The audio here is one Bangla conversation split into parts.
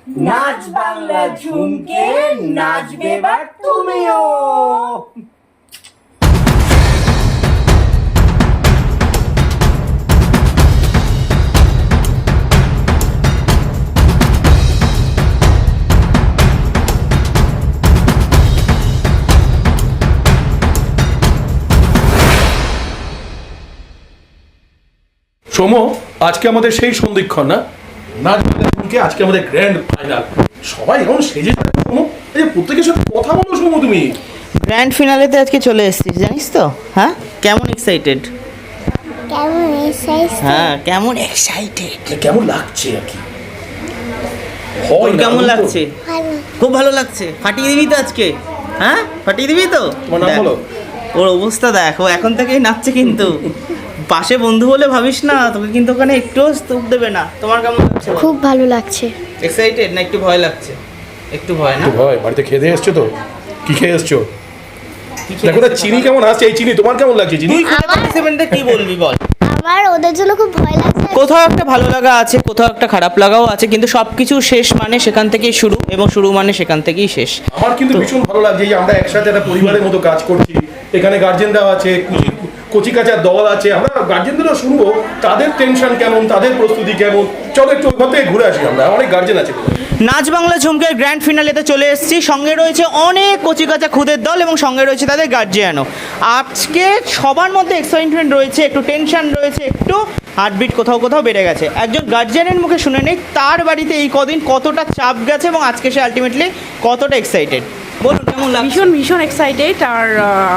নাচ বাংলা ঝুমকে নাচবে এবার তুমিও। সোমো, আজকে আমাদের সেই সন্ধিক্ষণ না, নাচ বাংলা আজকে আমাদের গ্র্যান্ড ফাইনাল। সবাই এমন সেজে থাকে সোমো, এই যে প্রত্যেকের সাথে কথা বলো সোমো তুমি। গ্র্যান্ড ফিনালেতে আজকে চলে এসেছিস জানিস তো? হ্যাঁ, কেমন এক্সাইটেড? হ্যাঁ, কেমন এক্সাইটেড? কেমন লাগছে আর কি? তোর কেমন লাগছে? খুব ভালো লাগছে। ফাটিয়ে দিবি তো আজকে? হ্যাঁ, ফাটিয়ে দিবি তো? তোমার নাম বলো। ওর অবস্থা দেখো, এখন থেকেই নাচছে কিন্তু। পাশে বন্ধু বলে ভাবিস না, তোকে কিন্তু ওখানে একটুও স্তূপ দেবে না। তোমার কেমন লাগছে? খুব ভালো লাগছে। এক্সাইটেড না একটু ভয় লাগছে? একটু ভয় না? একটু ভয়। বাড়িতে খেয়ে দিয়ে এসছো তো? কি খেয়ে এসছো? দেখো না চিনি কেমন আছে। এই চিনি তোমার কেমন লাগছে? চিনি কি বলবি বল? আমার ওদের জন্য খুব ভয় লাগছে। কোথাও একটা ভালো লাগা আছে, কোথাও একটা খারাপ লাগাও আছে, কিন্তু সবকিছু শেষ মানে সেখান থেকেই শুরু, এবং শুরু মানে সেখান থেকেই শেষ। আমার কিন্তু ভীষণ ভালো লাগছে যে আমরা একসাথে একটা পরিবারের মতো কাজ করছি। এখানে গার্জেনরাও আছে, কচি কাচার দল আছে। আমরা গার্জেনদেরও শুনবো তাদের টেনশন কেমন, তাদের প্রস্তুতি কেমন। চলো একটু ওইভাবে থেকে ঘুরে আসি। আমরা অনেক গার্জেন আছে। নাচ বাংলা ঝুমকের গ্র্যান্ড ফিনালেতে চলে এসেছি। সঙ্গে রয়েছে অনেক কচিকাচা খুদের দল এবং সঙ্গে রয়েছে তাদের গার্জিয়ানও। আজকে সবার মধ্যে এক্সাইটমেন্ট রয়েছে, একটু টেনশন রয়েছে, একটু হার্টবিট কোথাও কোথাও বেড়ে গেছে। একজন গার্জিয়ানের মুখে শুনে নেই তার বাড়িতে এই কদিন কতটা চাপ গেছে এবং আজকে সে আলটিমেটলি কতটা এক্সাইটেড। বলুন কেমন লাগছে? ভীষণ এক্সাইটেড। আর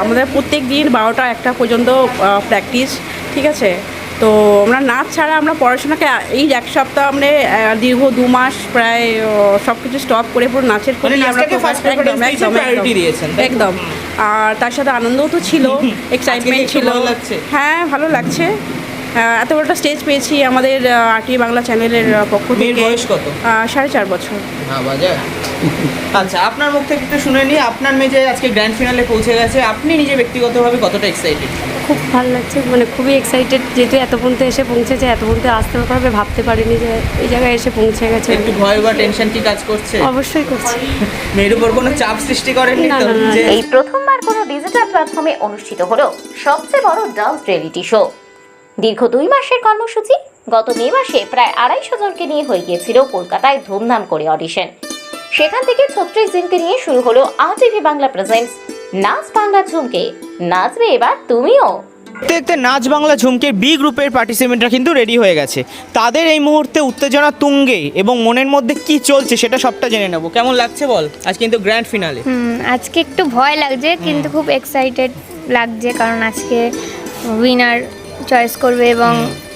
আমাদের প্রত্যেক দিন 12টা 1টা পর্যন্ত প্র্যাকটিস, ঠিক আছে? তো আমরা নাচ ছাড়া আমরা পড়াশোনাকে এই এক সপ্তাহ আমরা দীর্ঘ 2 মাস প্রায় সব কিছু স্টপ করে পুরো নাচের প্রতি আমরা একদম। আর তার সাথে আনন্দও তো ছিল, এক্সাইটমেন্ট ছিল। হ্যাঁ, ভালো লাগছে। এত বড়টা স্টেজ পেয়েছি আমাদের আরটি বাংলা চ্যানেলের পক্ষ থেকে। বয়স কত? 4.5 বছর। আচ্ছা, আপনার মুখ থেকে একটু শুনে নিই, আপনার মেয়ে যে আজকে গ্র্যান্ড ফিনালে পৌঁছে গেছে, আপনি নিজে ব্যক্তিগতভাবে কতটা এক্সাইটেড? খুব ভালো লাগছে, মানে খুবই এক্সাইটেড। যেহেতু এত পর্যন্ত এসে পৌঁছেছে, এত পর্যন্ত আসতে পারবে ভাবতে পারিনি যে এই জায়গায় এসে পৌঁছে গেছে। একটু ভয় বা টেনশন কি কাজ করছে? অবশ্যই করছি। মেয়ের উপর কোনো চাপ সৃষ্টি করেননি না, তো? না, না। এই প্রথমবার কোনো ডিজিটাল প্ল্যাটফর্মে অনুষ্ঠিত হলো সবচেয়ে বড় ডান্স রিয়েলিটি শো। দীর্ঘ 2 মাসের কর্মসূচি। গত মে মাসে প্রায় 250 জনকে নিয়ে হয়ে গিয়েছিল কলকাতায় ধুমধাম করে অডিশন। সেখান থেকে 36 দিনকে নিয়ে শুরু হলো RTV বাংলা প্রেজেন্টস নাচ বাংলা ঝুমকে নাচবে এবার তুমিও। দেখতে নাচ বাংলা ঝুমকের বি গ্রুপের পার্টিসিপেন্টরা কিন্তু রেডি হয়ে গেছে। তাদের এই মুহূর্তে উত্তেজনা তুঙ্গে এবং মনের মধ্যে কি চলছে সেটা সবটা জেনে নেব। কেমন লাগছে বল আজ কিন্তু গ্র্যান্ড ফিনালে? আজকে একটু ভয় লাগছে, কিন্তু খুব এক্সাইটেড লাগছে, কারণ আজকে উইনার চয়েস করবে এবং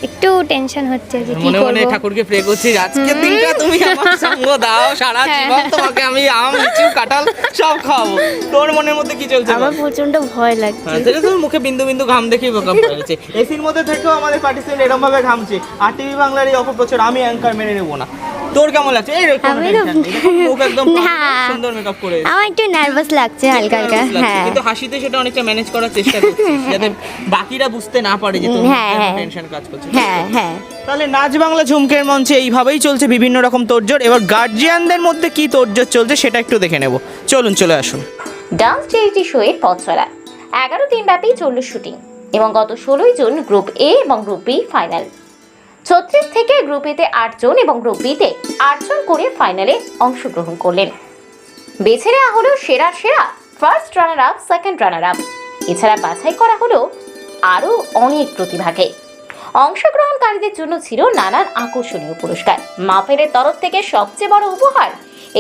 একটু টেনশন হচ্ছে যে কি মনে করব। মনে ঠাকুরকে প্রে করছি আজকের দিনটা তুমি আমার সঙ্গ দাও, সারা জীবন তোমাকে আমি আম লিচু কাঁঠাল সব খাওয়াবো। তোর মনের মধ্যে কি চলছে? আমার প্রচন্ড ভয় লাগছে। সেটা তো মুখে বিন্দু বিন্দু ঘাম দেখেই বোকা পড়েছে। এসির মধ্যে থেকেও আমাদের পার্টিসিপেন্ট এরকম ভাবে ঘামছে। আর টিভি বাংলার এই অপপ্রচার আমি অ্যাঙ্কার মেনে নেবো না। তোর কেমন লাগছে? এই আমি তো মুখ একদম না, সুন্দর মেকআপ করে। আমার একটু নার্ভাস লাগছে হালকা হালকা। হ্যাঁ, কিন্তু হাসিতে সেটা অনেকটা ম্যানেজ করার চেষ্টা করছিস যাতে বাকিরা বুঝতে না পারে যে তোর টেনশন কাজ করছে। হ্যাঁ হ্যাঁ। তাহলে নাচ বাংলা ঝুমকের মঞ্চে এইভাবেই চলছে বিভিন্ন রকম তোড়জোড়। এবার গার্জিয়ানদের মধ্যে কি তোড়জোড় চলছে সেটা একটু দেখে নেব। চলুন চলে আসুন। ডান্স রিয়েলিটি শো এর পথ চলা 11 দিন ব্যাপী চলল শুটিং এবং গত 16 জুন গ্রুপ এ এবং গ্রুপ বি ফাইনাল। 36 থেকে গ্রুপ এতে 8 জন এবং গ্রুপ বিতে 8 জন করে ফাইনালে অংশগ্রহণ করলেন। বেছে নেওয়া হলো সেরা, first runner up, second runner up. এছাড়া বাছাই করা হলো আরও অনেক প্রতিভাকে। অংশগ্রহণকারীদের জন্য ছিল নানান আকর্ষণীয় পুরস্কার, মাফেলের তরফ থেকে সবচেয়ে বড় উপহার।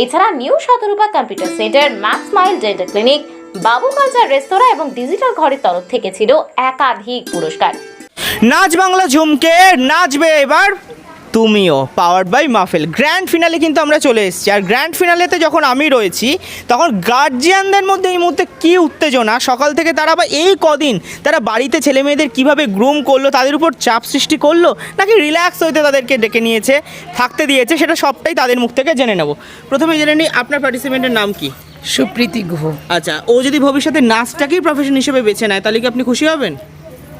এছাড়া new Shatarupa computer centre, max smile dental clinic, Babu culture restaurant এবং ডিজিটাল ঘরের তরফ থেকে ছিল একাধিক পুরস্কার। নাচ বাংলা ঝুমকে নাচবে এবার তুমিও, পাওয়ার্ড বাই মাফেল। গ্র্যান্ড ফিনালে কিন্তু আমরা চলে এসেছি। আর গ্র্যান্ড ফিনালেতে যখন আমি রয়েছি তখন গার্জিয়ানদের মধ্যে এই মুহূর্তে কী উত্তেজনা। সকাল থেকে তারা বা এই কদিন তারা বাড়িতে ছেলে মেয়েদের কীভাবে গ্রুম করলো, তাদের উপর চাপ সৃষ্টি করলো, নাকি রিল্যাক্স হইতে তাদেরকে ডেকে নিয়েছে, থাকতে দিয়েছে, সেটা সবটাই তাদের মুখ থেকে জেনে নেব। প্রথমে জেনে নিই আপনার পার্টিসিপেন্টের নাম কি? সুপ্রীতি গুহ। আচ্ছা, ও যদি ভবিষ্যতে নাচটাকেই প্রফেশন হিসেবে বেছে নেয় তাহলে কি আপনি খুশি হবেন?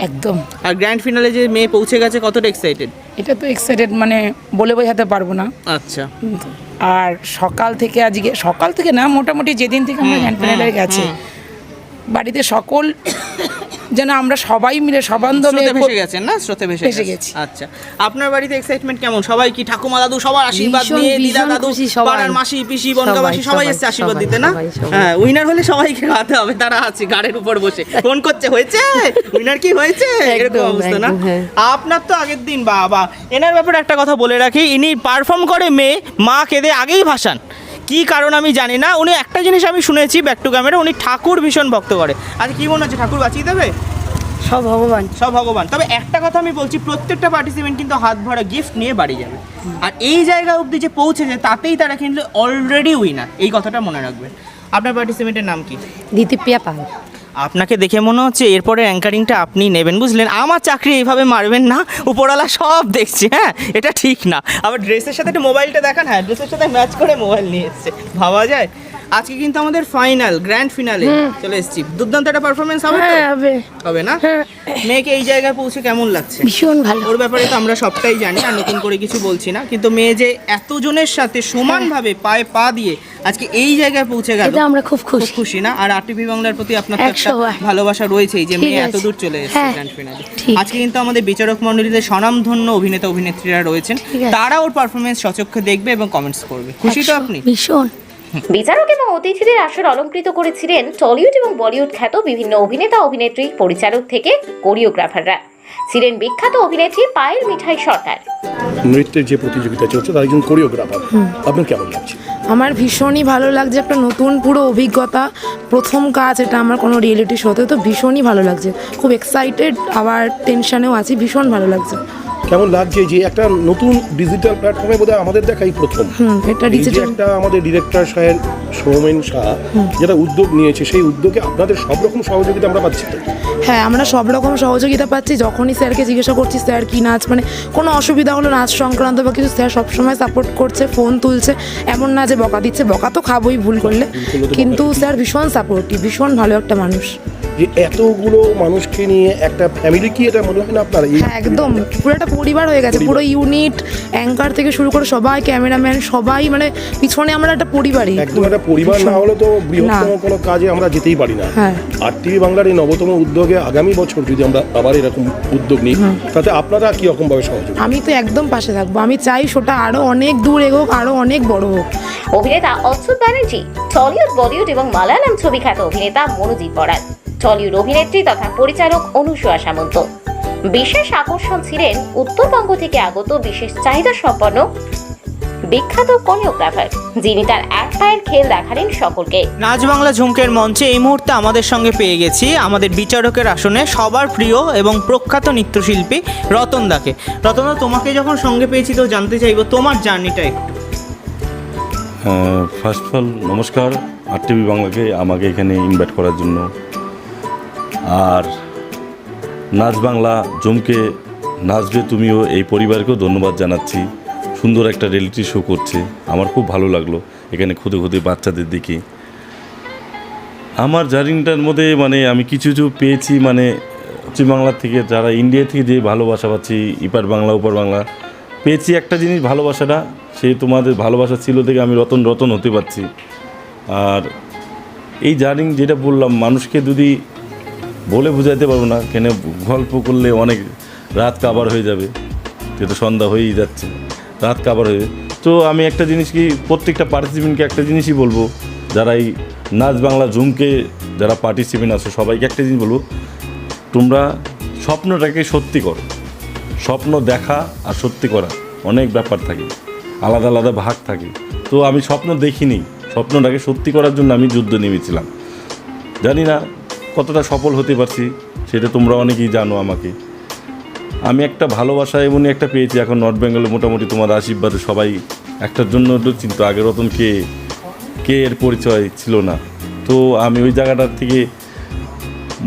একদম। আর গ্র্যান্ড ফিনালে যে মেয়ে পৌঁছে গেছে কতটা এক্সাইটেড? এটা তো এক্সাইটেড মানে বলে বোঝাতে পারবো না। আচ্ছা, আর সকাল থেকে না, মোটামুটি যেদিন থেকে আমরা গ্র্যান্ড ফিনালে গেছে বাড়িতে সকল যেন আমরা সবাই মিলে সবান্ধবে স্রোতে ভেসে গেছেন না? স্রোতে ভেসে ভেসে গেছে। গেছি। আচ্ছা, আপনার বাড়িতে এক্সাইটমেন্ট কেমন? সবাই কি ঠাকুমা দাদু সবার আশীর্বাদ ভীষণ, নিয়ে, দিদা ভীষণ দাদু, খুশি সবাই। পাড়ার মাসি পিসি বনগাবাসী সবাই সবাই, এসছে আশীর্বাদ সবাই, দিতে না? সবাই, সবাই। হ্যাঁ, উইনার হলে সবাইকে খাওয়াতে হবে, তারা আছে গাড়ির উপর বসে ফোন করছে, হয়েছে উইনার কি হয়েছে, এরকম একদম, অবস্থা না? একদম, হ্যাঁ। আপনার তো আগের দিন বাবা, এনার ব্যাপারে একটা কথা বলে রাখি, ইনি পারফর্ম করে মেয়ে, মা কেঁদে আগেই ভাসান। কি কারণ আমি জানি না, উনি একটা জিনিস আমি শুনেছি ব্যাক টু ক্যামেরা, উনি ঠাকুর ভীষণ ভক্ত করে। আচ্ছা, কি মনে হচ্ছে ঠাকুর বাঁচিয়ে দেবে? সব ভগবান। সব ভগবান। তবে একটা কথা আমি বলছি, প্রত্যেকটা পার্টিসিপেন্ট কিন্তু হাত ভরা গিফট নিয়ে বাড়ি যাবে, আর এই জায়গা অবধি যে পৌঁছেছে তাতেই তারা কিন্তু অলরেডি উইনার, এই কথাটা মনে রাখবেন। আপনার পার্টিসিপেন্টের নাম কি? দিতিপ্রিয়া পাল। আপনাকে দেখে মনে হচ্ছে এরপরে অ্যাঙ্কারিংটা আপনি নেবেন, বুঝলেন? আমার চাকরি এইভাবে মারবেন না, উপরওয়ালা সব দেখছি, হ্যাঁ, এটা ঠিক না। আবার ড্রেসের সাথে একটু মোবাইলটা দেখান, হ্যাঁ, ড্রেসের সাথে ম্যাচ করে মোবাইল নিয়ে এসছে, ভাবা যায়? আজকে কিন্তু আমাদের ফাইনাল, গ্র্যান্ড ফিনালে চলে এসেছি। দুর্দান্ত একটা পারফরমেন্স হবে তো? হবে না? মেয়েকে এই জায়গায় পৌঁছে কেমন লাগছে? ভীষণ ভালো। ওর ব্যাপারে তো আমরা সবটাই জানি, আর নতুন করে কিছু বলছি না, কিন্তু মেয়ে যে এতজনের সাথে সমানভাবে পায়ে পা দিয়ে আজকে এই জায়গায় পৌঁছে গেল, এটা আমরা খুব খুব খুশি। খুশি না? আর আরটিভি বাংলার প্রতি আপনার তো একটা 100 ভালোবাসা রয়েছেই যে ঠিক মেয়ে আছে। এত দূর চলে এসেছে হ্যাঁ, গ্র্যান্ড ফিনালে। ঠিক। আজকে কিন্তু আমাদের বিচারক মণ্ডলীতে স্বনামধন্য অভিনেতা অভিনেত্রীরা রয়েছেন, ঠিক আছে। তারা ওর পারফরমেন্স সচক্ষে দেখবে এবং কমেন্টস করবে। খুশি তো 100 আপনি? ভীষণ। বিচারক এবং অতিথিদের আসর অলংকৃত করেছিলেন টলিউড এবং বলিউড খ্যাত বিভিন্ন অভিনেতা অভিনেত্রী, পরিচালক থেকে কোরিওগ্রাফাররা। ছিলেন বিখ্যাত অভিনেত্রী পায়েল মিঠাই সরকার। নৃত্যের যে প্রতিযোগিতা চলছে তার একজন কোরিওগ্রাফার, আপনার কেমন লাগছে? আমার ভীষণই ভালো লাগছে, একটা নতুন পুরো অভিজ্ঞতা, প্রথম কাজ এটা আমার কোনো রিয়েলিটি শোতে, তো ভীষণই ভালো লাগছে, খুব এক্সাইটেড, আবার টেনশনেও আছি, ভীষণ ভালো লাগছে। কেমন লাগছে যে একটা নতুন ডিজিটাল প্ল্যাটফর্মে বোধহয় আমাদের দেখাই প্রথম এটা এই যে ডিজিটাল। একটা আমাদের ডিরেক্টর সাহেব সৌমেন শাহ যেটা উদ্যোগ নিয়েছে, সেই উদ্যোগে আপনাদের সব রকম সহযোগিতা আমরা পাচ্ছি তো? হ্যাঁ, আমরা সব রকম সহযোগিতা পাচ্ছি। যখনই স্যারকে জিজ্ঞাসা করছি স্যার কী নাচ, মানে কোনো অসুবিধা হলো নাচ সংক্রান্ত বা কিছু, স্যার সবসময় সাপোর্ট করছে, ফোন তুলছে, এমন না যে বকা দিচ্ছে, বকা তো খাবোই ভুল করলে, কিন্তু স্যার ভীষণ সাপোর্টিভ, ভীষণ ভালো একটা মানুষ। যে এতগুলো মানুষকে নিয়ে একটা ফ্যামিলি, কি এটা মনে হয় না আপনার? হ্যাঁ, একদম পুরো একটা পরিবার হয়ে গেছে, পুরো ইউনিট, অ্যাঙ্কার থেকে শুরু করে সবাই, ক্যামেরাম্যান সবাই, মানে পিছনে আমরা একটা পরিবারই। একদম একটা পরিবার না হলে তো বৃহত্তম কোনো কাজে আমরা যেতেই পারি না। হ্যাঁ। আরটিভি বাংলার এই নবতম উদ্যোগে আগামী বছর যদি আমরা আবার এরকম উদ্যোগ নিই, তাতে আপনারা কি রকম ভাবে সহযোগিতা? আমি তো একদম পাশে থাকবো, আমি চাই সেটা আরো অনেক দূর এগোক, আরো অনেক বড় হোক। অভিনেতা অচ্যুত ব্যানার্জি, টলিউড বলিউড এবং মালায়ালাম ছবি খ্যাত অভিনেতা মনোজিৎ বড়াল, টলিউড অভিনেত্রী তথা পরিচালক অনুসূয়া সামন্ত। বিশেষ আকর্ষণ ছিলেন উত্তরবঙ্গ থেকে আগত বিশেষ চাহিদা সম্পন্ন বিখ্যাত কোরিওগ্রাফার, যিনি তার এক পায়ের খেল দেখালেন সকলকে। নাচ বাংলা ঝুমকের মঞ্চে এই মুহূর্তে আমাদের সঙ্গে পেয়ে গেছি আমাদের বিচারকের আসনে সবার প্রিয় এবং প্রখ্যাত নৃত্যশিল্পী রতনদাকে। রতনদা, তোমাকে যখন সঙ্গে পেয়েছি তো জানতে চাইবো তোমার জার্নিটা একটু। ফার্স্ট অফ অল নমস্কার আরটিভি বাংলাকে আমাকে এখানে ইনভাইট করার জন্য, আর নাচ বাংলা জমকে নাচবে তুমিও এই পরিবারকেও ধন্যবাদ জানাচ্ছি। সুন্দর একটা রিয়েলিটি শো করছে, আমার খুব ভালো লাগলো এখানে খুদে খুদে বাচ্চাদের দেখে। আমার জার্নিটার মধ্যে মানে আমি কিছু কিছু পেয়েছি, মানে পশ্চিম বাংলার থেকে যারা ইন্ডিয়া থেকে যে ভালোবাসা পাচ্ছি, ইপার বাংলা ওপার বাংলা পেয়েছি একটা জিনিস, ভালোবাসাটা সেই তোমাদের ভালোবাসা ছিল থেকে আমি রতন রতন হতে পারছি। আর এই জার্নি যেটা বললাম, মানুষকে যদি বলে বোঝাতে পারবো না, কেন গল্প করলে অনেক রাত কাবার হয়ে যাবে, যেহেতু সন্ধ্যা হয়েই যাচ্ছে, রাত কাবার হয়ে। তো আমি একটা জিনিস কি প্রত্যেকটা পার্টিসিপেন্টকে একটা জিনিসই বলবো, যারা এই নাচ বাংলা ঝুমকে যারা পার্টিসিপেন্ট আছে সবাইকে একটা জিনিস বলবো, তোমরা স্বপ্নটাকে সত্যি করো। স্বপ্ন দেখা আর সত্যি করা অনেক ব্যাপার থাকে, আলাদা আলাদা ভাগ থাকে। তো আমি স্বপ্ন দেখিনি, স্বপ্নটাকে সত্যি করার জন্য আমি যুদ্ধ নেমেছিলাম। জানি না কতটা সফল হতে পারছি, সেটা তোমরা অনেকেই জানো আমাকে। আমি একটা ভালোবাসা এমনই একটা পেয়েছি, এখন নর্থ বেঙ্গলে মোটামুটি তোমার আশীর্বাদে সবাই একটার জন্য চিন্তা, আগের রতন কে এর পরিচয় ছিল না। তো আমি ওই জায়গাটার থেকে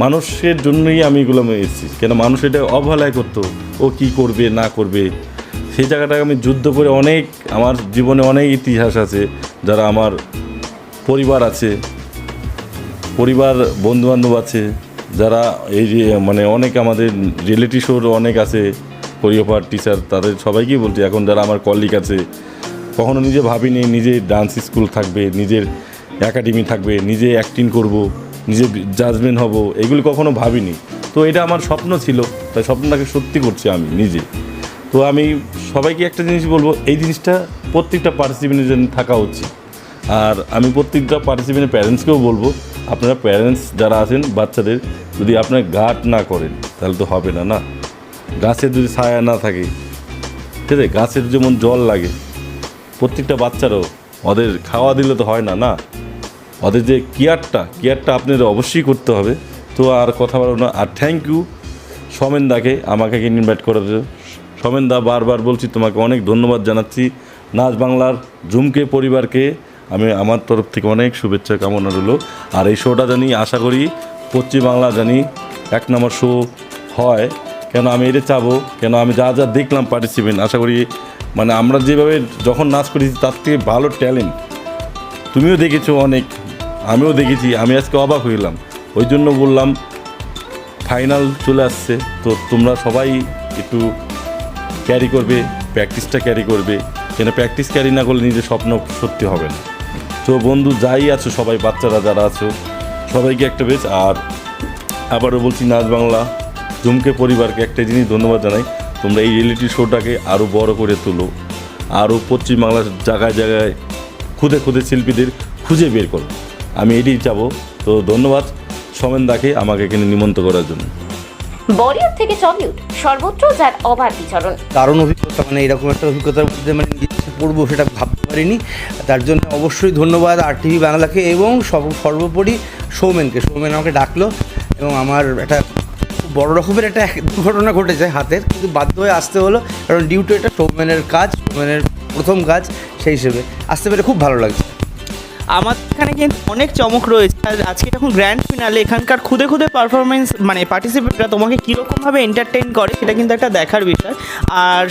মানুষের জন্যই আমি এগুলো এসেছি, কেন মানুষ এটা অবহেলায় করতো, ও কি করবে না করবে, সেই জায়গাটাকে আমি যুদ্ধ করে অনেক, আমার জীবনে অনেক ইতিহাস আছে, যারা আমার পরিবার আছে, পরিবার বন্ধুবান্ধব আছে, যারা এই যে মানে অনেক আমাদের রিয়েলিটি শোর অনেক আছে কোরিওগ্রাফার টিচার, তাদের সবাইকেই বলছি, এখন যারা আমার কলিগ আছে, কখনো নিজে ভাবিনি নিজে ডান্স স্কুল থাকবে, নিজের একাডেমি থাকবে, নিজে অ্যাক্টিং করব, নিজে জাজমেন্ট হব, এগুলি কখনো ভাবিনি। তো এটা আমার স্বপ্ন ছিল, তাই স্বপ্নটাকে সত্যি করছি আমি নিজে। তো আমি সবাইকে একটা জিনিস বলবো, এই জিনিসটা প্রত্যেকটা পার্টিসিপেন্টের জন্য থাকা উচিত। আর আমি প্রত্যেকটা পার্টিসিপেন্টের প্যারেন্টসকেও বলবো, আপনারা প্যারেন্টস যারা আছেন বাচ্চাদের যদি আপনার গার্ড না করেন তাহলে তো হবে না। না, গাছের যদি ছায়া না থাকে, ঠিক আছে, গাছের যেমন জল লাগে, প্রত্যেকটা বাচ্চারও ওদের খাওয়া দিলে তো হয় না। না, ওদের যে কেয়ারটা আপনাদের অবশ্যই করতে হবে। তো আর কথা বলবো না। আর থ্যাংক ইউ সমেন দাকে আমাকে ইনভাইট করার জন্য। সমেন দা, বারবার বলছি তোমাকে অনেক ধন্যবাদ জানাচ্ছি। নাচ বাংলার ঝুমকে পরিবারকে আমি আমার তরফ থেকে অনেক শুভেচ্ছা কামনা রইল। আর এই শোটা জানি, আশা করি পশ্চিম বাংলা জানি 1 নম্বর শো হয়। কেন আমি এটা চাবো, কেন আমি যা যা দেখলাম পার্টিসিপেন্ট, আশা করি মানে আমরা যেভাবে যখন নাচ করেছি তার থেকে ভালো ট্যালেন্ট তুমিও দেখেছো অনেক, আমিও দেখেছি। আমি আজকে অবাক হইলাম, ওই জন্য বললাম ফাইনাল চলে আসছে, তো তোমরা সবাই একটু ক্যারি করবে, প্র্যাকটিসটা ক্যারি করবে, কেন প্র্যাকটিস ক্যারি না করলে নিজের স্বপ্ন সত্যি হবে না। তো বন্ধু যাই আছো সবাই, বাচ্চারা যারা আছো সবাইকে একটা বেশ। আর আবারও বলছি, নাচ বাংলা ঝুমকে পরিবারকে একটা জিনিস ধন্যবাদ জানাই, তোমরা এই রিয়েলিটি শোটাকে আরও বড় করে তোলো, আরও পশ্চিম বাংলার জায়গায় জায়গায় খুদে শিল্পীদের খুঁজে বের করো, আমি এটাই চাবো। তো ধন্যবাদ সমেন দাকে আমাকে এখানে নিমন্ত্রণ করার জন্য। বলিউড থেকে টলিউড সর্বত্র যার অবাধ বিচরণ। দারুণ অভিজ্ঞতা, মানে এরকম একটা অভিজ্ঞতার মধ্যে মানে নিজে পড়বো সেটা ভাবতে পারিনি। তার জন্য অবশ্যই ধন্যবাদ RTV বাংলাকে এবং সর্বোপরি সৌমেনকে। সৌমেন আমাকে ডাকলো এবং আমার একটা খুব বড় রকমের একটা দুর্ঘটনা ঘটেছে হাতের, কিন্তু বাধ্য হয়ে আসতে হলো, কারণ ডিউটি এটা সৌমেনের কাজ, সৌমেনের প্রথম কাজ, সেই হিসেবে আসতে পেরে খুব ভালো লাগছে। আমার এখানে কিন্তু অনেক চমক রয়েছে। আর আজকে যখন গ্র্যান্ড ফিনালে এখানকার খুদে পারফরমেন্স মানে পার্টিসিপেন্টরা তোমাকে কীরকমভাবে এন্টারটেইন করে সেটা কিন্তু একটা দেখার বিষয়। আর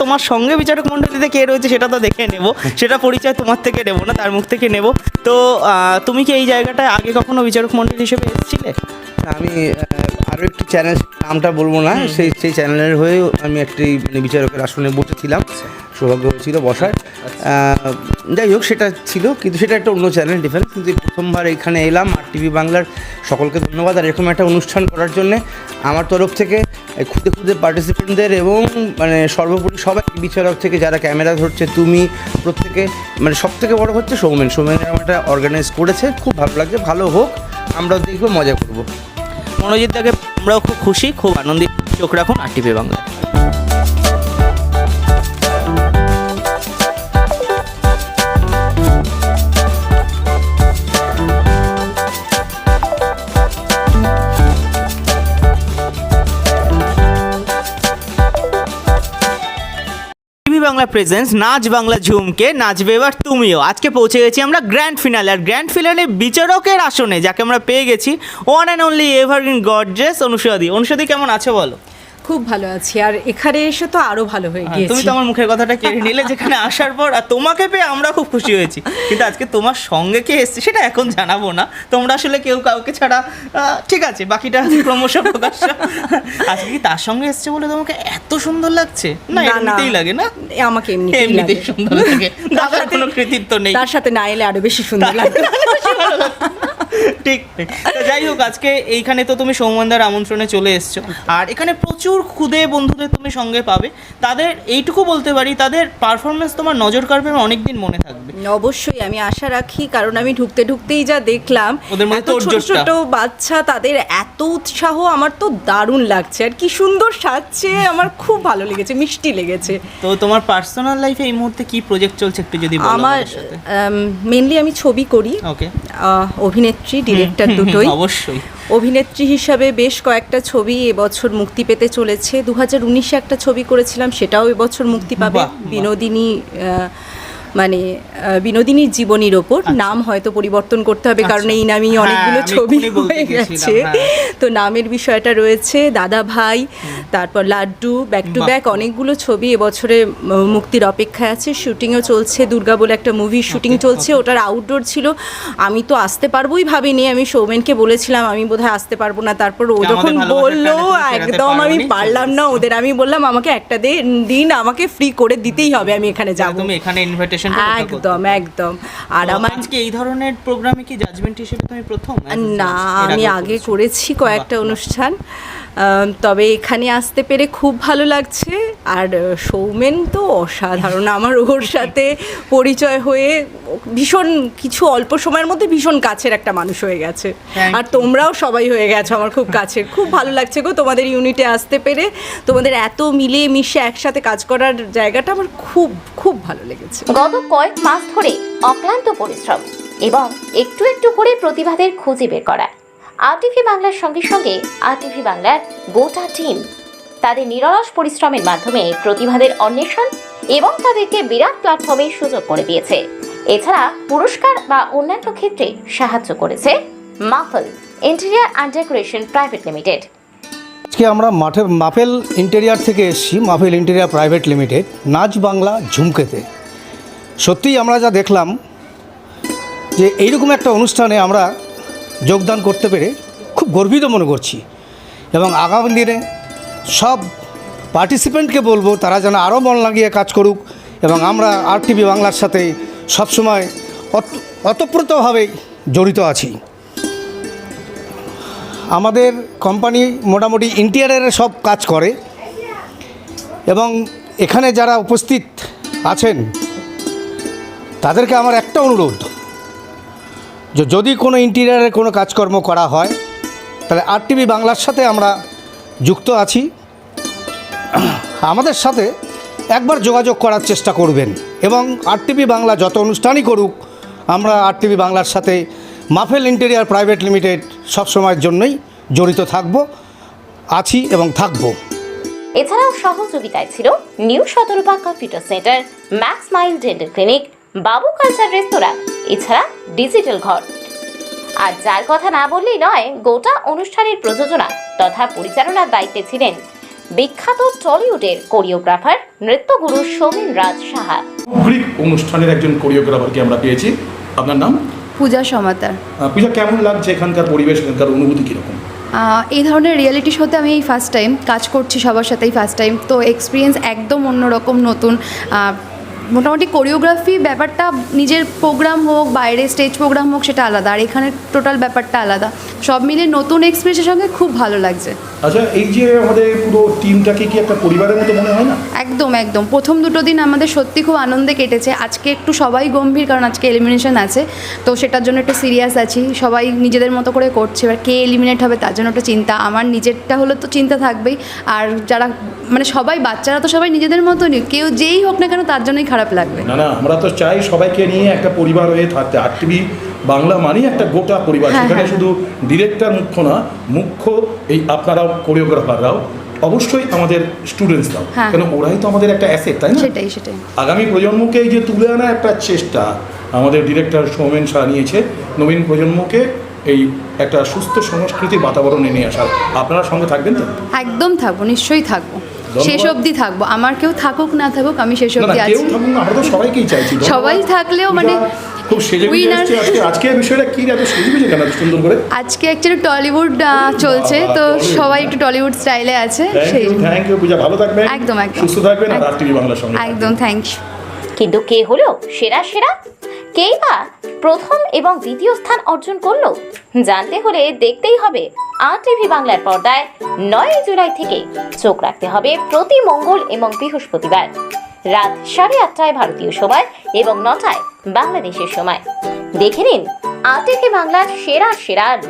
তোমার সঙ্গে বিচারক মণ্ডলীতে কে রয়েছে সেটা তো দেখে নেব, সেটা পরিচয় তোমার থেকে নেবো না, তার মুখ থেকে নেব। তো তুমি কি এই জায়গাটায় আগে কখনো বিচারক মণ্ডলী হিসেবে এসেছিলে? আমি আরও একটি চ্যানেল, নামটা বলবো না, সেই চ্যানেলের হয়েও আমি একটি মানে বিচারকের আসনে বসেছিলাম, সৌভাগ্য হয়েছিল বসার। যাই হোক, সেটা ছিল, কিন্তু সেটা একটা অন্য চ্যানেল, ডিফারেন্স। কিন্তু প্রথমবার এখানে এলাম। RTV বাংলার সকলকে ধন্যবাদ। আর এরকম একটা অনুষ্ঠান করার জন্যে আমার তরফ থেকে খুদে পার্টিসিপেন্টদের এবং মানে সর্বোপরি সবাই, বিচারক থেকে যারা ক্যামেরা ধরছে, তুমি, প্রত্যেকে, মানে সব থেকে বড় হচ্ছে সৌমেন একটা অর্গানাইজ করেছে, খুব ভালো লাগছে। ভালো হোক, আমরাও দেখবো, মজা করবো। মনোজিৎ দাকে আমরাও খুব খুশি, খুব আনন্দিত। চোখ রাখুন RTV বাংলা। বাংলা প্রেজেন্স নাচ বাংলা ঝুমকে নাচবে এবার তুমিও। আজকে পৌঁছে গেছি আমরা গ্র্যান্ড ফিনালে। আর গ্র্যান্ড ফিনালে বিচারকের আসনে যাকে আমরা পেয়ে গেছি, one and only evergreen gorgeous অনুষাদি। কেমন আছো বলো? খুব ভালো আছি, আর এখানে এসে তো আরো ভালো হয়ে গিয়েছে। তুমি তো আমার মুখের কথাটা কেড়ে নিলে যেখানে আসার পর। আর তোমাকে পেয়ে আমরা খুব খুশি হয়েছি, কিন্তু আজকে তোমার সঙ্গে কে এসছে সেটা এখন জানাবো না। তোমরা আসলে কেউ কাউকে ছাড়া, ঠিক আছে, বাকিটা ক্রমশ প্রকাশ। আজকে কি তার সঙ্গে এসছে বলে তোমাকে এত সুন্দর লাগছে? না, এমনিতেই লাগে না? আমাকে এমনিতেই সুন্দর লাগে, তার কোনো কৃতিত্ব নেই। তার সাথে না এলে আরো বেশি সুন্দর লাগে। ঠিক। যাই হোক, আজকে এইখানে তো তুমি সৌমনদার আমন্ত্রণে চলে এসছো, আর এখানে প্রচুর খুদে বন্ধুদের তুমি সঙ্গে পাবে। তাদের এইটুকু বলতে পারি, তাদের পারফরমেন্স তোমার নজর কাড়বে, অনেকদিন মনে থাকবে। অবশ্যই আমি আশা রাখি, কারণ আমি ঢুকতেই যা দেখলাম, ওদের মধ্যে ছোট ছোট বাচ্চা, তাদের এত উৎসাহ, আমার তো দারুণ লাগছে। আর কি সুন্দর সাজছে, আমার খুব ভালো লেগেছে, মিষ্টি লেগেছে। তো তোমার পার্সোনাল লাইফে এই মুহূর্তে কি প্রজেক্ট চলছে একটু যদি বলো। আমার মেনলি আমি ছবি করি, ওকে, অভিনেত্রী, ডিরেক্টর দুটোই। অবশ্যই অভিনেত্রী হিসাবে বেশ কয়েকটা ছবি এবছর মুক্তি পেতে চলেছে। 2019-এ একটা ছবি করেছিলাম, সেটাও এবছর মুক্তি পাবে। বিনোদিনী মানে বিনোদিনীর জীবনীর ওপর। নাম হয়তো পরিবর্তন করতে হবে, কারণ এই নামেই অনেকগুলো আমি ছবি এক্ষুনি বলতে হয়ে গেছে। গেছিলাম, হ্যাঁ। তো নামের বিষয়টা রয়েছে, দাদা ভাই, তারপর লাড্ডু, ব্যাক টু ব্যাক অনেকগুলো ছবি এবছরে মুক্তির অপেক্ষায় আছে। শুটিংও চলছে, দুর্গা বলে একটা মুভির শুটিং চলছে, ওটার আউটডোর ছিল। আমি তো আসতে পারবোই ভাবিনি, আমি সৌমেনকে বলেছিলাম আমি বোধহয় আসতে পারবো না, তারপর ও আমাদের যখন ভালোবাসার বললো টানে তুমি ফেরাতে একদম আমি পারোনি, পারলাম না ওদের, আমি বললাম আমাকে একটা দিন আমাকে ফ্রি করে দিতেই হবে, আমি এখানে যাবো। তুমি এখানে ইনভিটেশন একদম একদম। আর আমার আজকে এই ধরনের প্রোগ্রামে কি জাজমেন্ট হিসেবে তুমি প্রথম? না, আমি আগে করেছি কয়েকটা অনুষ্ঠান, তবে এখানে আসতে পেরে খুব ভালো লাগছে। আর সৌমেন তো অসাধারণ, আমার ওর সাথে পরিচয় হয়ে ভীষণ কিছু অল্প সময়ের মধ্যে ভীষণ কাছের একটা মানুষ হয়ে গেছে। আর তোমরাও সবাই হয়ে গেছো আমার খুব কাছের। খুব ভালো লাগছে গো তোমাদের ইউনিটে আসতে পেরে, তোমাদের এত মিলে মিশে একসাথে কাজ করার জায়গাটা আমার খুব খুব ভালো লেগেছে। গত কয়েক মাস ধরে অক্লান্ত পরিশ্রম এবং একটু একটু করে প্রতিভাদের খুঁজে বের করা আরটিভি বাংলার সঙ্গে সঙ্গে আরটিভি বাংলার গোটা টিম তাদের নিরলস পরিশ্রমের মাধ্যমে প্রতিভাদের অন্বেষণ এবং তাদেরকে বিরাট প্ল্যাটফর্মে সুযোগ করে দিয়েছে। এছাড়া পুরস্কার বা অন্যান্য ক্ষেত্রে সাহায্য করেছে মাফেল interior and decoration private limited. আজকে আমরা মাফেল ইন্টেরিয়ার থেকে এসেছি, মাফেল ইন্টেরিয়ার প্রাইভেট লিমিটেড, নাচ বাংলা ঝুমকেতে। সত্যিই আমরা যা দেখলাম যে এইরকম একটা অনুষ্ঠানে আমরা যোগদান করতে পেরে খুব গর্বিত মনে করছি, এবং আগামী দিনে সব পার্টিসিপেন্টকে বলবো তারা যেন আরও মন লাগিয়ে কাজ করুক, এবং আমরা আরটিভি বাংলার সাথে সবসময় ওতপ্রোতভাবে জড়িত আছি। আমাদের কোম্পানি মোটামুটি ইন্টেরিয়ারের সব কাজ করে, এবং এখানে যারা উপস্থিত আছেন তাদেরকে আমার একটা অনুরোধ, যে যদি কোনো ইন্টেরিয়ারের কোনো কাজকর্ম করা হয় তাহলে আরটিভি বাংলার সাথে আমরা যুক্ত আছি, আমাদের সাথে একবার যোগাযোগ করার চেষ্টা করবেন। এবং আরটিভি বাংলা যত অনুষ্ঠানই করুক, আমরা আরটিভি বাংলার সাথে মাফেল ইন্টেরিয়ার প্রাইভেট লিমিটেড সবসময়ের জন্যই জড়িত আছি এবং থাকব। এছাড়াও সহযোগিতায় ছিল new Shatarupa computer centre, max mile dental clinic, Babu culture restaurant, এছাড়া ডিজিটাল ঘর। আর যার কথা না বললেই নয়, গোটা অনুষ্ঠানের প্রযোজনা তথা পরিচালনার দায়িত্বে ছিলেন বিখ্যাত টলিউডের কোরিওগ্রাফার নৃত্যগুরু সৌমেন রাজ সাহা। সামগ্রিক অনুষ্ঠানের একজন কোরিওগ্রাফারকে আমরা পেয়েছি। আপনার নাম? পূজা সমাতার। পূজা, কেমন লাগছে এখানকার পরিবেশ, এখানকার অনুভূতি কীরকম? এই ধরনের রিয়েলিটি শোতে আমি এই ফার্স্ট টাইম কাজ করছি, সবার সাথেই ফার্স্ট টাইম, তো এক্সপিরিয়েন্স একদম অন্যরকম, নতুন। মোটামুটি কোরিওগ্রাফি ব্যাপারটা নিজের প্রোগ্রাম হোক, বাইরে স্টেজ প্রোগ্রাম হোক, সেটা আলাদা, আর এখানে টোটাল ব্যাপারটা আলাদা। সব মিলে নতুন এক্সপিরিয়েন্সের সঙ্গে খুব ভালো লাগছে। আচ্ছা, এই যে আমাদের পুরো টিমটাকে কি একটা পরিবারের মতো মনে হয় না? একদম একদম। প্রথম দুটো দিন আমাদের সত্যি খুব আনন্দে কেটেছে। আজকে একটু সবাই গম্ভীর, কারণ আজকে এলিমিনেশন আছে, তো সেটার জন্য একটু সিরিয়াস আছি। সবাই নিজেদের মতো করে করছে, এবার কে এলিমিনেট হবে তার জন্য একটু চিন্তা। আমার নিজেরটা হলে তো চিন্তা থাকবেই, আর যারা মানে সবাই বাচ্চারা তো সবাই নিজেদের মতনই, কেউ যেই হোক না কেন তার জন্যই খারাপ লাগবে। না না, আমরা তো চাই সবাইকে নিয়ে একটা পরিবার হয়ে থাকতে। আরটিভি বাংলা মানেই একটা গোটা পরিবার, সেখানে শুধু ডিরেক্টর মুখ্য না, মুখ্য এই আপনারাও কোরিওগ্রাফাররাও, অবশ্যই আমাদের স্টুডেন্টসরাও, কেন ওরাই তো আমাদের একটা অ্যাসেট, তাই না? সেটাই সেটাই। আগামী প্রজন্মকে এই যে তুলে আনা একটা চেষ্টা আমাদের ডিরেক্টর সৌমেন শাহ নিয়েছে, নবীন প্রজন্মকে এই একটা সুস্থ সংস্কৃতির বাতাবরণে নিয়ে আসার। আপনারা সঙ্গে থাকবেন তো? একদম থাকবো, নিশ্চয়ই থাকবো, শেষ অবধি থাকবো। আমার কেউ থাকুক না থাকুক, আমি শেষ অবধি আছি। আমরা তো সবাইকেই চাইছি, সবাই থাকলেও মানে খুব সেজে আজকে বিষয়টা কি এত সেজে কেন সুন্দর করে? আজকে অ্যাকচুয়ালি টলিউড চলছে, তো সবাই একটু টলিউড স্টাইলে আছে। থ্যাংক ইউ পূজা, ভালো থাকবেন, একদম একদম সুস্থ থাকবেন, আর আরটিভি বাংলার সঙ্গে একদম। Thank you. কিন্তু কে হলো সেরা? কেই বা প্রথম এবং দ্বিতীয় স্থান অর্জন করলো? জানতে হলে দেখতেই হবে আরটিভি বাংলার পর্দায় 9 জুলাই থেকে। চোখ রাখতে হবে প্রতি মঙ্গল এবং বৃহস্পতিবার রাত 8:30টায় ভারতীয় সময় এবং 9টায় বাংলাদেশের সময়। দেখে নিন আরটিভি বাংলার সেরা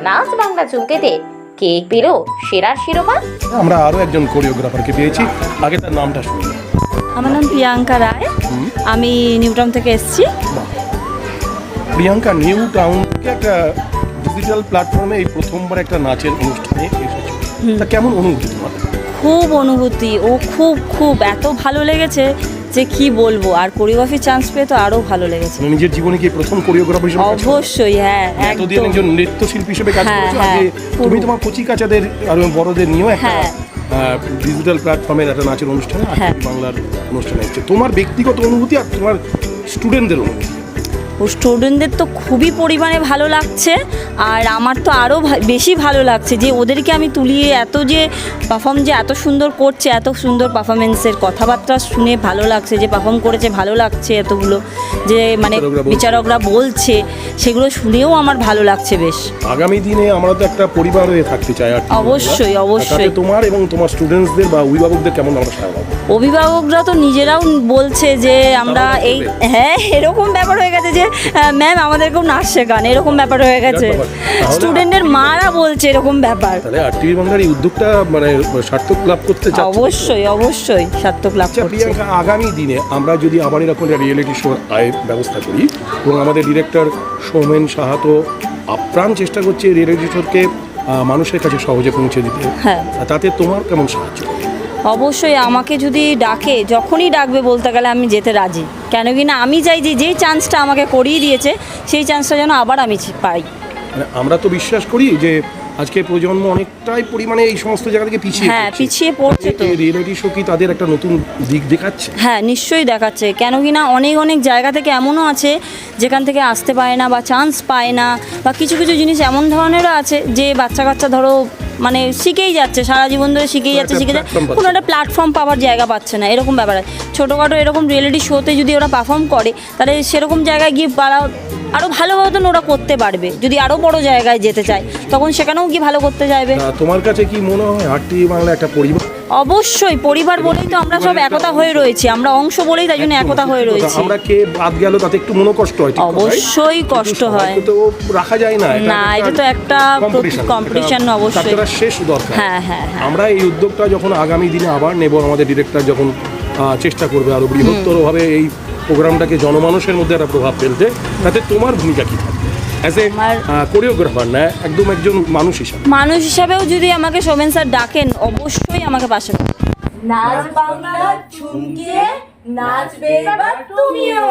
নাচ বাংলা ঝুমকেতে কে পেল সেরার শিরোপা। আমরা আরো একজন কোরিওগ্রাফারকে পেয়েছি, আগে তার নামটা শুনি। আমার নাম প্রিয়াঙ্কা রায়, আমি নিউ টাউন থেকে এসেছি। প্রিয়াঙ্কা, নিউ টাউন থেকে একটা ডিজিটাল প্ল্যাটফর্মে এই প্রথমবার একটা নাচের অনুষ্ঠানে এসেছে, তা কেমন অনুভূতি তোমার? খুব অনুভূতি, ও খুব এত ভালো লেগেছে যে কি বলবো, আর কোরিওগ্রাফি চান্স পেয়ে তো আরও ভালো লেগেছে। মানে নিজের জীবনে কি প্রথম কোরিওগ্রাফার হিসেবে কাজ করেছো? অবশ্যই, হ্যাঁ, এতদিন একদম। একজন নৃত্যশিল্পী হিসেবে কাজ হ্যাঁ, করেছো, হ্যাঁ, আজকে তুমি তোমার কচি কাচাদের আর বড়দের নিয়েও একটা হ্যাঁ। ডিজিটাল প্ল্যাটফর্মের একটা নাচের অনুষ্ঠানে হ্যাঁ। বাংলার অনুষ্ঠানে এসেছে। তোমার ব্যক্তিগত অনুভূতি আর তোমার স্টুডেন্টদের অনুভূতি। স্টুডেন্টদের তো খুবই পরিমাণে ভালো লাগছে, আর আমার তো আরও বেশি ভালো লাগছে যে ওদেরকে আমি তুলিয়ে এত যে পারফর্ম যে এত সুন্দর করছে, এত সুন্দর পারফরমেন্সের কথাবার্তা শুনে ভালো লাগছে, যে পারফর্ম করেছে ভালো লাগছে, এতগুলো যে মানে বিচারকরা বলছে সেগুলো শুনেও আমার ভালো লাগছে বেশ। আগামী দিনে আমরা তো একটা পরিবার হয়ে থাকতে চাই, আর অবশ্যই, অবশ্যই। তোমার এবং তোমার স্টুডেন্টসদের বা অভিভাবকদের কেমন আমরা সাড়া পাবো? অভিভাবকরা তো নিজেরাও বলছে যে আমরা এই, হ্যাঁ, এরকম ব্যাপার হয়ে গেছে যে ম্যাম আমাদেরকেও নাচ শেখান, এরকম ব্যাপার হয়ে গেছে। স্টুডেন্টের মারা বলছে এরকম ব্যাপার। তাহলে RTV বাংলার এই উদ্যোগটা মানে সার্থক লাভ করতে চাচ্ছে। অবশ্যই, অবশ্যই সার্থক লাভ করছে। প্রিয়াঙ্কা, আগামী দিনে আমরা যদি আবার এরকম একটা রিয়েলিটি শোর ব্যবস্থা করি, এবং আমাদের ডিরেক্টর সৌমেন সাহা তো আপ্রাণ চেষ্টা করছে রিয়েলিটি শোকে মানুষের কাছে সহজে পৌঁছে দিতে, হ্যাঁ, তাতে তোমার কেমন সাহায্য? অবশ্যই আমাকে যদি ডাকে, যখনই ডাকবে বলতে গেলে আমি যেতে রাজি, কেন কি না আমি চাই যে যেই চান্সটা আমাকে করিয়ে দিয়েছে সেই চান্সটা যেন আবার আমি পাই। মানে আমরা তো বিশ্বাস করি যে আজকে প্রজন্ম অনেকটাই পরিমাণে এই সমস্ত জায়গা থেকে পিছিয়ে পড়ছে। তো রিয়েলিটি শো কি তাদের একটা নতুন দিক দেখাচ্ছে? হ্যাঁ, নিশ্চয়ই দেখাচ্ছে, কেন কি না অনেক অনেক জায়গা থেকে এমনও আছে যেখান থেকে আসতে পারে না বা চান্স পায় না, বা কিছু কিছু জিনিস এমন ধরনেরও আছে যে বাচ্চা কাচ্চা ধরো মানে শিখেই যাচ্ছে, সারা জীবন ধরে শিখেই যাচ্ছে, কোনো একটা প্ল্যাটফর্ম পাওয়ার জায়গা পাচ্ছে না, এরকম ব্যাপার আছে। ছোটোখাটো এরকম রিয়েলিটি শোতে যদি ওরা পারফর্ম করে তাহলে সেরকম জায়গায় গিয়ে আরও ভালোভাবে তো ওরা করতে পারবে। যদি আরও বড় জায়গায় যেতে চায় তখন সেখানেও কি ভালো করতে চাইবে। তোমার কাছে কি মনে হয় RTV বাংলা একটা পরিবার? অবশ্যই, পরিবার বলেই তো আমরা সব একতা হয়ে রয়েছি, আমরা অংশ বলেই তাই জন্য একতা হয়ে রয়েছি। আমরা কে বাদ গেল তাতে একটু মনে কষ্ট হয়, অবশ্যই কষ্ট হয়, তো রাখা যায় না। না, এটা তো একটা কম্পিটিশন, অবশ্যই শেষ দরকার। হ্যাঁ, হ্যাঁ, আমরা এই উদ্যোগটা যখন আগামী দিনে আবার নেব, আমাদের ডিরেক্টর যখন চেষ্টা করবে আরো বৃহত্তরভাবে এই প্রোগ্রামটাকে জনমানুষের মধ্যে একটা প্রভাব ফেলতে, তাতে তোমার ভূমিকা কি থাকবে অ্যাজ এ কোরিওগ্রাফার, না একদম একজন মানুষ হিসাবেও যদি আমাকে শোভন স্যার ডাকেন অবশ্যই আমাকে পাশে নাচ বাংলা ঝুমকে নাচবে এবার তুমিও।